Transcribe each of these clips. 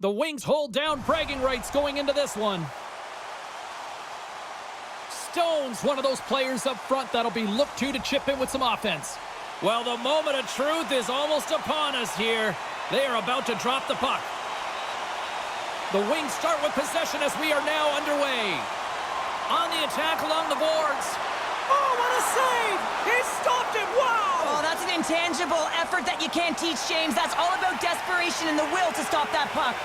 The Wings hold down bragging rights going into this one. Stone's one of those players up front that'll be looked to chip in with some offense. Well, the moment of truth is almost upon us here. They are about to drop the puck. The Wings start with possession as we are now underway. On the attack along the boards. Oh, what a save! He stopped it! Wow! Oh, that's an intangible effort that you can't teach, James. That's all about desperation and the will to stop that puck.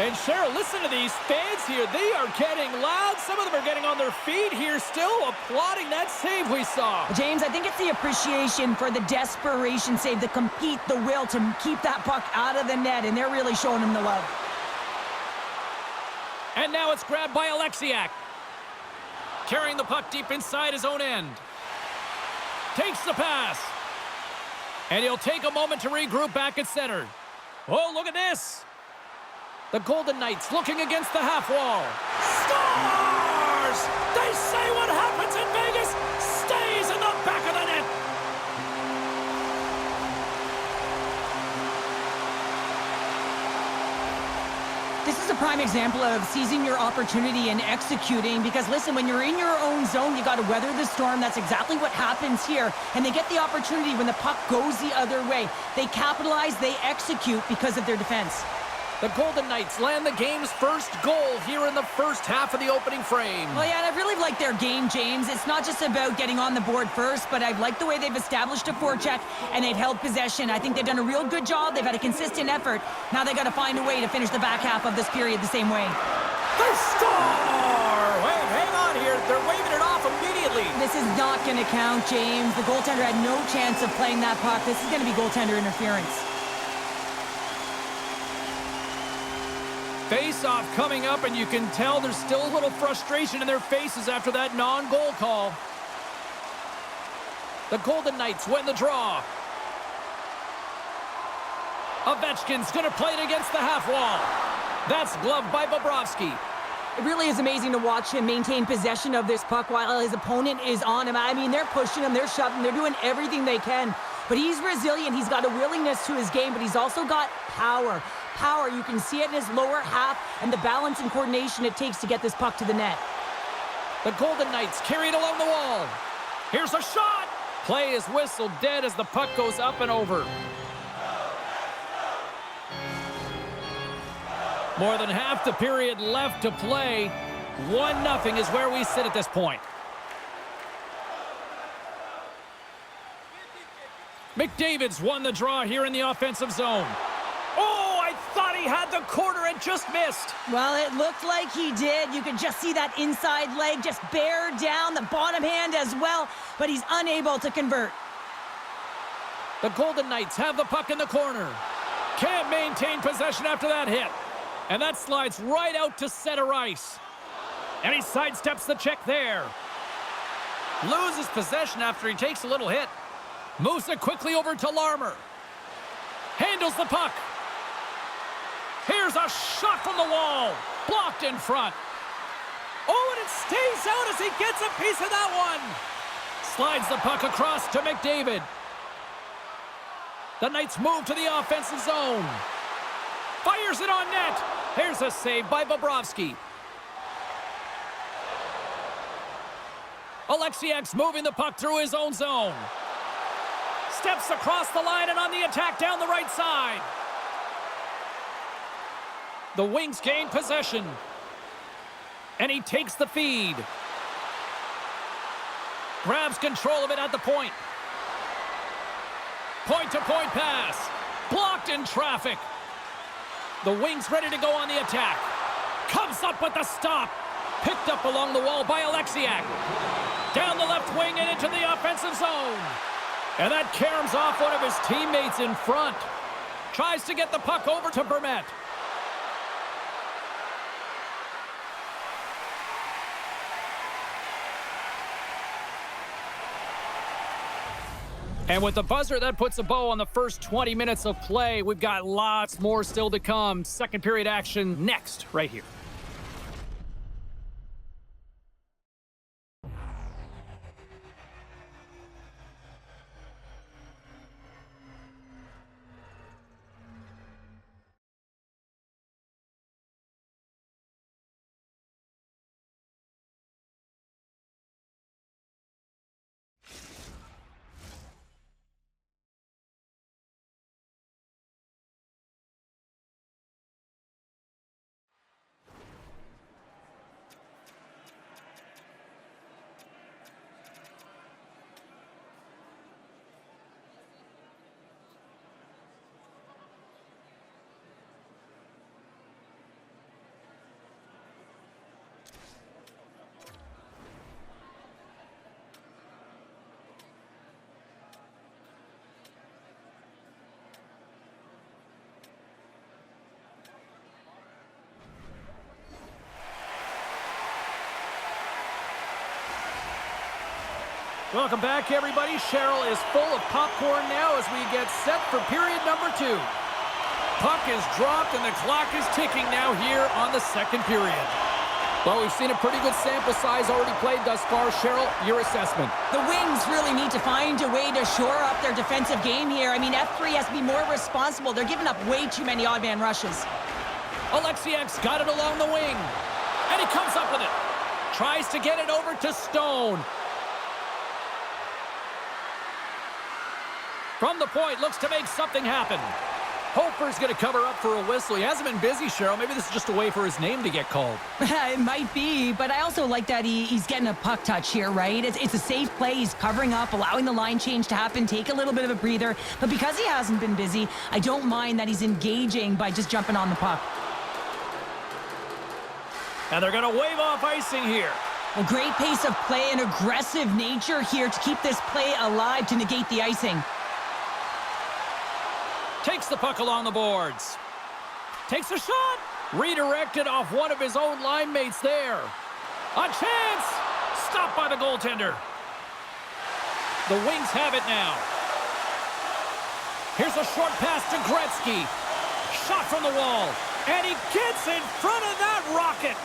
And Cheryl, listen to these fans here. They are getting loud. Some of them are getting on their feet here, still applauding that save we saw. James, I think it's the appreciation for the desperation save, the compete, the will to keep that puck out of the net, and they're really showing him the love. And now it's grabbed by Alexiak. Carrying the puck deep inside his own end. Takes the pass. And he'll take a moment to regroup back at center. Oh, look at this. The Golden Knights looking against the half wall. Scores! They say what happens in Vegas stays in the back of the net. This is a prime example of seizing your opportunity and executing, because listen, when you're in your own zone, you got to weather the storm. That's exactly what happens here. And they get the opportunity when the puck goes the other way. They capitalize, they execute because of their defense. The Golden Knights land the game's first goal here in the first half of the opening frame. Well, yeah, and I really like their game, James. It's not just about getting on the board first, but I like the way they've established a forecheck and they've held possession. I think they've done a real good job. They've had a consistent effort. Now they got to find a way to finish the back half of this period the same way. They score! Wait, hang on here. They're waving it off immediately. This is not going to count, James. The goaltender had no chance of playing that puck. This is going to be goaltender interference. Face-off coming up, and you can tell there's still a little frustration in their faces after that non-goal call. The Golden Knights win the draw. Ovechkin's going to play it against the half wall. That's gloved by Bobrovsky. It really is amazing to watch him maintain possession of this puck while his opponent is on him. I mean, they're pushing him, they're shoving, they're doing everything they can. But he's resilient, he's got a willingness to his game, but he's also got power. Power, you can see it in his lower half and the balance and coordination it takes to get this puck to the net. The Golden Knights carry it along the wall. Here's a shot. Play is whistled dead as the puck goes up and over. More than half the period left to play. 1-0 is where we sit at this point. McDavid's won the draw here in the offensive zone. Oh, I thought he had the corner and just missed. Well, it looked like he did. You could just see that inside leg just bear down, the bottom hand as well, but he's unable to convert. The Golden Knights have the puck in the corner. Can't maintain possession after that hit. And that slides right out to center ice. And he sidesteps the check there. Loses possession after he takes a little hit. Moves it quickly over to Larmer. Handles the puck. Here's a shot from the wall. Blocked in front. Oh, and it stays out as he gets a piece of that one. Slides the puck across to McDavid. The Knights move to the offensive zone. Fires it on net. Here's a save by Bobrovsky. Alexiak's moving the puck through his own zone. Steps across the line and on the attack down the right side. The Wings gain possession. And he takes the feed. Grabs control of it at the point. Point-to-point pass. Blocked in traffic. The Wings ready to go on the attack. Comes up with the stop. Picked up along the wall by Alexiak. Down the left wing and into the offensive zone. And that caroms off one of his teammates in front. Tries to get the puck over to Vermette. And with the buzzer, that puts a bow on the first 20 minutes of play. We've got lots more still to come. Second period action next, right here. Welcome back, everybody. Cheryl is full of popcorn now as we get set for period number 2. Puck is dropped and the clock is ticking now here on the second period. Well, we've seen a pretty good sample size already played thus far. Cheryl, your assessment. The Wings really need to find a way to shore up their defensive game here. I mean, F3 has to be more responsible. They're giving up way too many odd man rushes. Alexiak's got it along the wing. And he comes up with it. Tries to get it over to Stone. From the point, looks to make something happen. Hofer's going to cover up for a whistle. He hasn't been busy, Cheryl. Maybe this is just a way for his name to get called. It might be, but I also like that he's getting a puck touch here, right? It's a safe play. He's covering up, allowing the line change to happen, take a little bit of a breather. But because he hasn't been busy, I don't mind that he's engaging by just jumping on the puck. And they're going to wave off icing here. A great pace of play and aggressive nature here to keep this play alive to negate the icing. Takes the puck along the boards. Takes a shot. Redirected off one of his own line mates there. A chance. Stopped by the goaltender. The Wings have it now. Here's a short pass to Gretzky. Shot from the wall. And he gets in front of that rocket.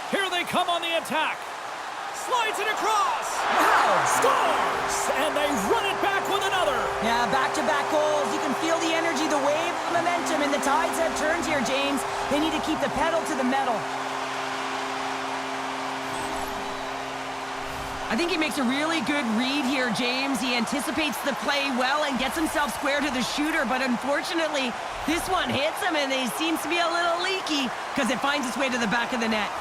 Here they come on the attack. Slides it across. Wow. Scores. And they run it back with another. Yeah, back-to-back goals. You can feel the energy, the wave, the momentum, and the tides have turned here, James. They need to keep the pedal to the metal. I think he makes a really good read here, James. He anticipates the play well and gets himself square to the shooter, but unfortunately, this one hits him, and he seems to be a little leaky because it finds its way to the back of the net.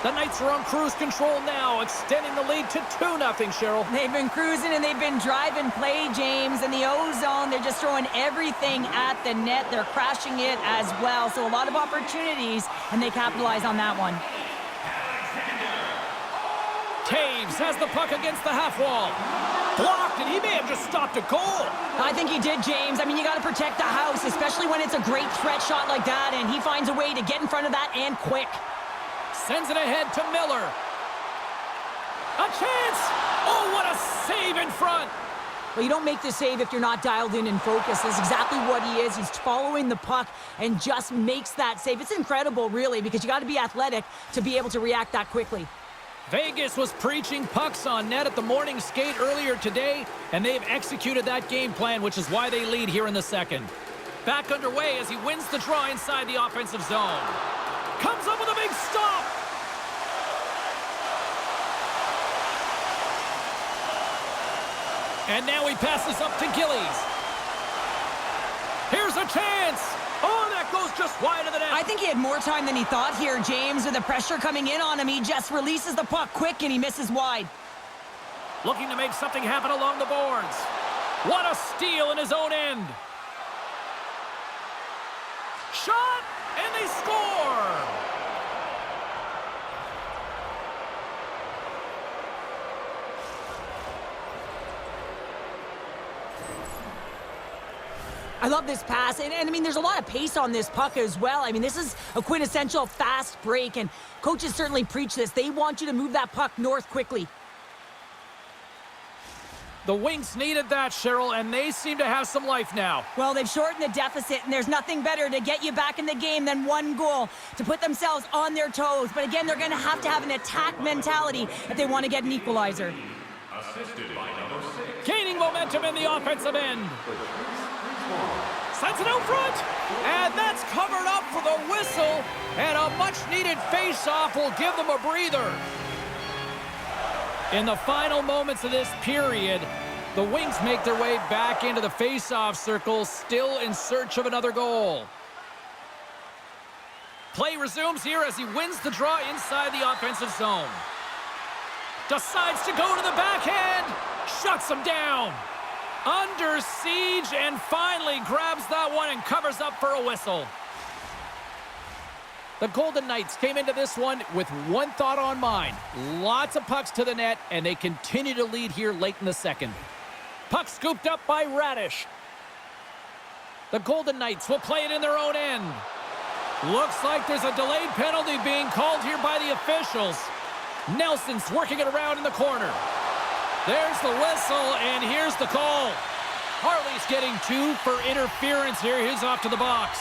The Knights are on cruise control now, extending the lead to 2-0, Cheryl. They've been cruising and they've been driving play, James. And the O-zone, they're just throwing everything at the net. They're crashing it as well. So a lot of opportunities, and they capitalize on that one. Taves has the puck against the half wall. Blocked, and he may have just stopped a goal. I think he did, James. I mean, you got to protect the house, especially when it's a great threat shot like that. And he finds a way to get in front of that and quick. Sends it ahead to Miller. A chance! Oh, what a save in front! Well, you don't make the save if you're not dialed in and focused. That's exactly what he is. He's following the puck and just makes that save. It's incredible, really, because you got to be athletic to be able to react that quickly. Vegas was preaching pucks on net at the morning skate earlier today, and they've executed that game plan, which is why they lead here in the second. Back underway as he wins the draw inside the offensive zone. Comes up with a big stop. And now he passes up to Gillies. Here's a chance. Oh, that goes just wide of the net. I think he had more time than he thought here, James. With the pressure coming in on him, he just releases the puck quick and he misses wide. Looking to make something happen along the boards. What a steal in his own end. Shot, and they score. I love this pass, and I mean, there's a lot of pace on this puck as well. I mean, this is a quintessential fast break, and coaches certainly preach this. They want you to move that puck north quickly. The Wings needed that, Cheryl, and they seem to have some life now. Well, they've shortened the deficit, and there's nothing better to get you back in the game than one goal to put themselves on their toes. But again, they're going to have an attack mentality if they want to get an equalizer. Gaining momentum in the offensive end. Sends it out front, and that's covered up for the whistle, and a much-needed face-off will give them a breather. In the final moments of this period, the Wings make their way back into the face-off circle, still in search of another goal. Play resumes here as he wins the draw inside the offensive zone. Decides to go to the backhand, shuts him down. Under siege, and finally grabs that one and covers up for a whistle. The Golden Knights came into this one with one thought on mind. Lots of pucks to the net, and they continue to lead here late in the second. Puck scooped up by Radish. The Golden Knights will play it in their own end. Looks like there's a delayed penalty being called here by the officials. Nelson's working it around in the corner. There's the whistle, and here's the call. Harley's getting 2 for interference here. He's off to the box.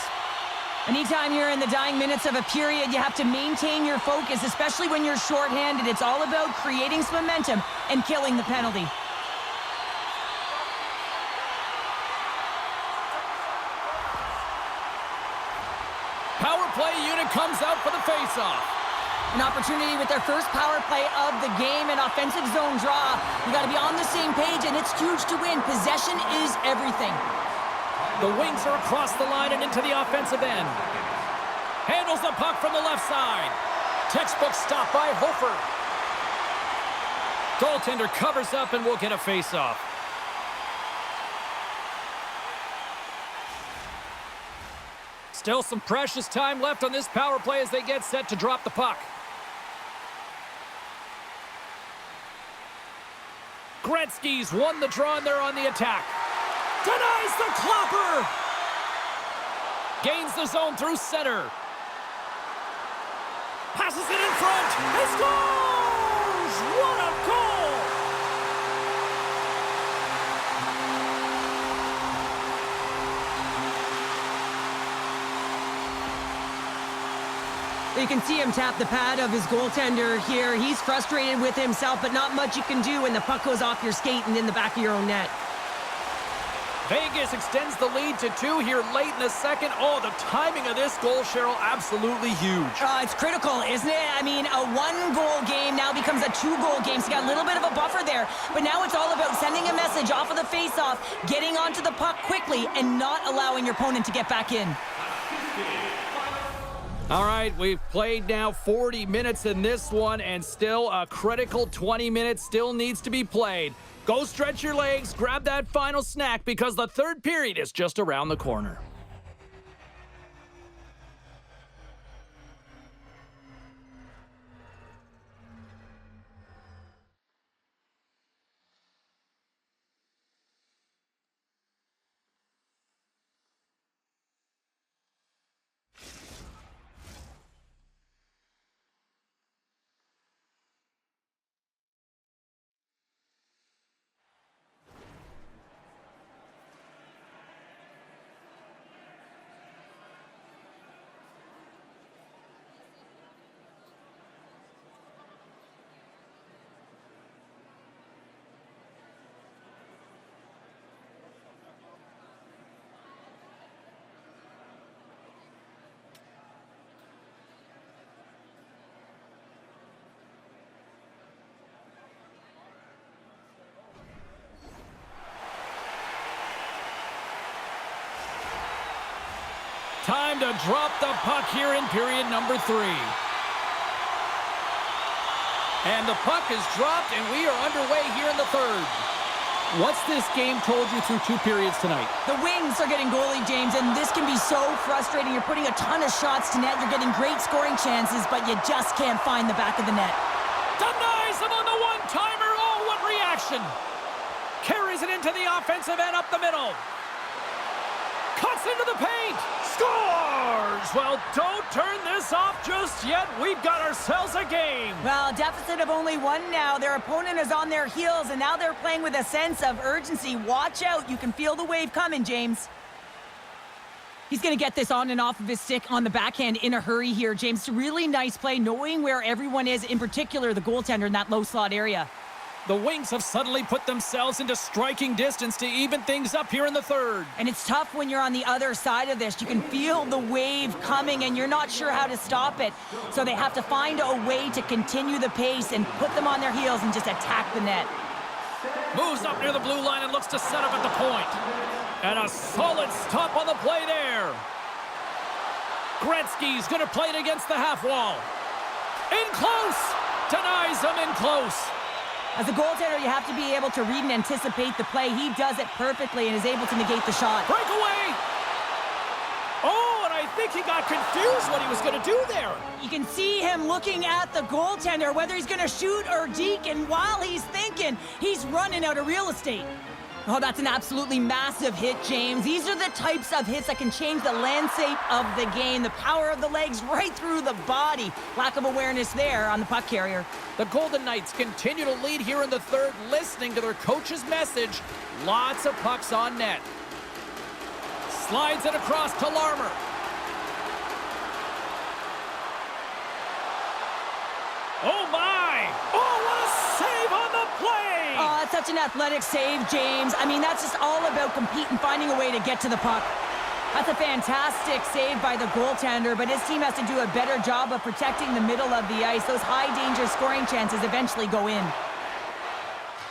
Anytime you're in the dying minutes of a period, you have to maintain your focus, especially when you're shorthanded. It's all about creating some momentum and killing the penalty. Power play unit comes out for the faceoff. An opportunity with their first power play of the game, an offensive zone draw. You got to be on the same page, and it's huge to win. Possession is everything. The wings are across the line and into the offensive end. Handles the puck from the left side. Textbook stop by Hofer. Goaltender covers up and will get a faceoff. Still some precious time left on this power play as they get set to drop the puck. Gretzky's won the draw and they're on the attack. Denies the clopper! Gains the zone through center. Passes it in front. He scores! What a goal! You can see him tap the pad of his goaltender here. He's frustrated with himself, but not much you can do when the puck goes off your skate and in the back of your own net. Vegas extends the lead to 2 here late in the second. Oh, the timing of this goal, Cheryl, absolutely huge. It's critical, isn't it? I mean, a 1-goal game now becomes a 2-goal game, so you got a little bit of a buffer there. But now it's all about sending a message off of the faceoff, getting onto the puck quickly, and not allowing your opponent to get back in. All right, we've played now 40 minutes in this one, and still a critical 20 minutes still needs to be played. Go stretch your legs, grab that final snack, because the third period is just around the corner. Time to drop the puck here in period number 3. And the puck is dropped, and we are underway here in the third. What's this game told you through 2 periods tonight? The Wings are getting goalie, James, and this can be so frustrating. You're putting a ton of shots to net. You're getting great scoring chances, but you just can't find the back of the net. Denies him on the one-timer. Oh, what reaction. Carries it into the offensive end up the middle. Cuts into the paint. Scores! Well, don't turn this off just yet. We've got ourselves a game. Well, a deficit of only 1 now. Their opponent is on their heels, and now they're playing with a sense of urgency. Watch out. You can feel the wave coming, James. He's going to get this on and off of his stick on the backhand in a hurry here, James. Really nice play, knowing where everyone is, in particular the goaltender in that low slot area. The Wings have suddenly put themselves into striking distance to even things up here in the third. And it's tough when you're on the other side of this. You can feel the wave coming, and you're not sure how to stop it. So they have to find a way to continue the pace and put them on their heels and just attack the net. Moves up near the blue line and looks to set up at the point. And a solid stop on the play there. Gretzky's going to play it against the half wall. In close. Denies him in close. As a goaltender, you have to be able to read and anticipate the play. He does it perfectly and is able to negate the shot. Breakaway! Oh, and I think he got confused what he was going to do there. You can see him looking at the goaltender, whether he's going to shoot or deke, and while he's thinking, he's running out of real estate. Oh, that's an absolutely massive hit, James. These are the types of hits that can change the landscape of the game. The power of the legs right through the body. Lack of awareness there on the puck carrier. The Golden Knights continue to lead here in the third, listening to their coach's message. Lots of pucks on net. Slides it across to Larmer. Oh, my! Oh, what a save on the play! Oh, that's such an athletic save, James. I mean, that's just all about competing, finding a way to get to the puck. That's a fantastic save by the goaltender, but his team has to do a better job of protecting the middle of the ice. Those high-danger scoring chances eventually go in.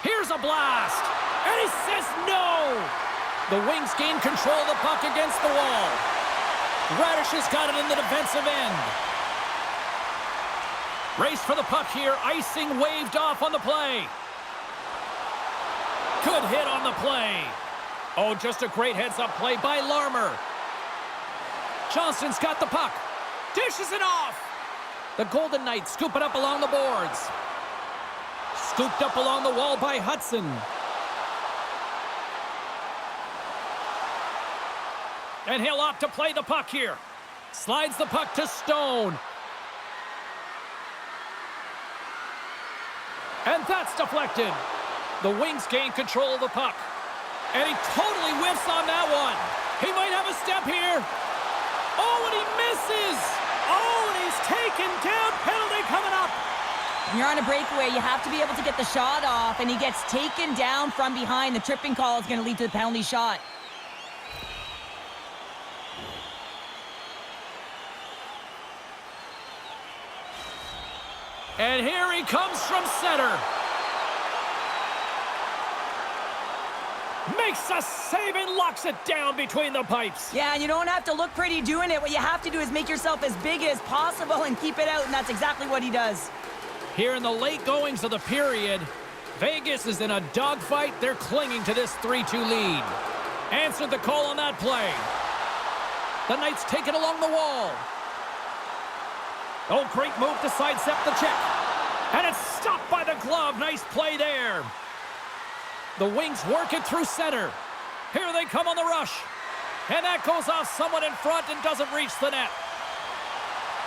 Here's a blast! And he says no! The Wings gain control of the puck against the wall. Radish has got it in the defensive end. Race for the puck here. Icing waved off on the play. Good hit on the play. Oh, just a great heads-up play by Larmer. Johnston's got the puck. Dishes it off. The Golden Knights scoop it up along the boards. Scooped up along the wall by Hudson. And he'll opt to play the puck here. Slides the puck to Stone. And that's deflected. The Wings gain control of the puck. And he totally whiffs on that one. He might have a step here. Oh, and he misses. Oh, and he's taken down. Penalty coming up. When you're on a breakaway, you have to be able to get the shot off, and he gets taken down from behind. The tripping call is going to lead to the penalty shot. And here he comes from center. Makes a save and locks it down between the pipes. Yeah, and you don't have to look pretty doing it. What you have to do is make yourself as big as possible and keep it out, and that's exactly what he does. Here in the late goings of the period, Vegas is in a dogfight. They're clinging to this 3-2 lead. Answered the call on that play. The Knights take it along the wall. Oh, great move to sidestep the check. And it's stopped by the glove. Nice play there. The Wings work it through center. Here they come on the rush. And that goes off someone in front and doesn't reach the net.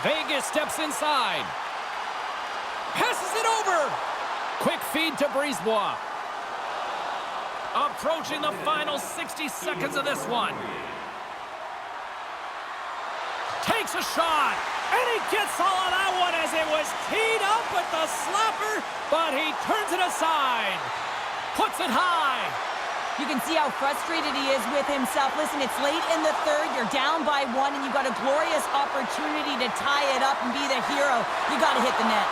Vegas steps inside. Passes it over. Quick feed to Brisebois. Approaching the final 60 seconds of this one. Takes a shot. And he gets all of that one as it was teed up with the slapper, but he turns it aside. Puts it high. You can see how frustrated he is with himself. Listen, it's late in the third. You're down by one, and you've got a glorious opportunity to tie it up and be the hero. You got to hit the net.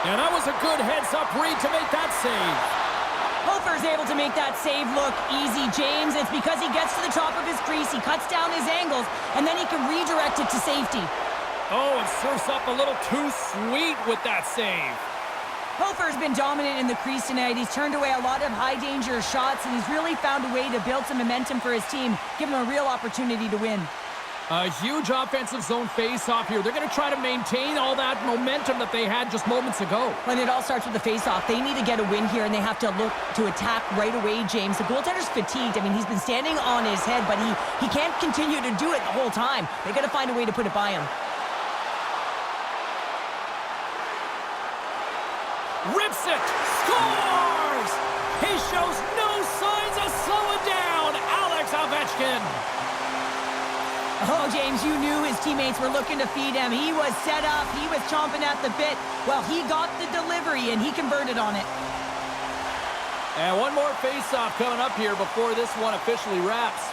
And that was a good heads-up read to make that save. Hofer's able to make that save look easy, James. It's because he gets to the top of his crease, he cuts down his angles, and then he can redirect it to safety. Oh, and surfs up a little too sweet with that save. Hofer's been dominant in the crease tonight. He's turned away a lot of high-danger shots, and he's really found a way to build some momentum for his team, give him a real opportunity to win. A huge offensive zone face-off here. They're going to try to maintain all that momentum that they had just moments ago. When it all starts with the face-off, they need to get a win here, and they have to look to attack right away, James. The goaltender's fatigued. I mean, he's been standing on his head, but he can't continue to do it the whole time. They got to find a way to put it by him. Rips it! Scores! He shows no signs of slowing down. Alex Ovechkin. Oh, James, you knew his teammates were looking to feed him. He was set up. He was chomping at the bit. Well, he got the delivery, and he converted on it. And one more face-off coming up here before this one officially wraps.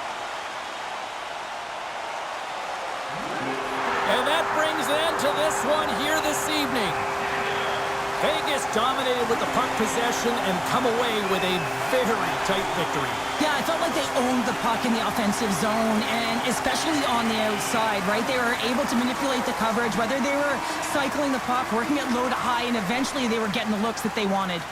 And that brings an end to this one here this evening. Vegas dominated with the puck possession and come away with a very tight victory. Yeah, I felt like they owned the puck in the offensive zone, and especially on the outside, right? They were able to manipulate the coverage, whether they were cycling the puck, working it low to high, and eventually they were getting the looks that they wanted.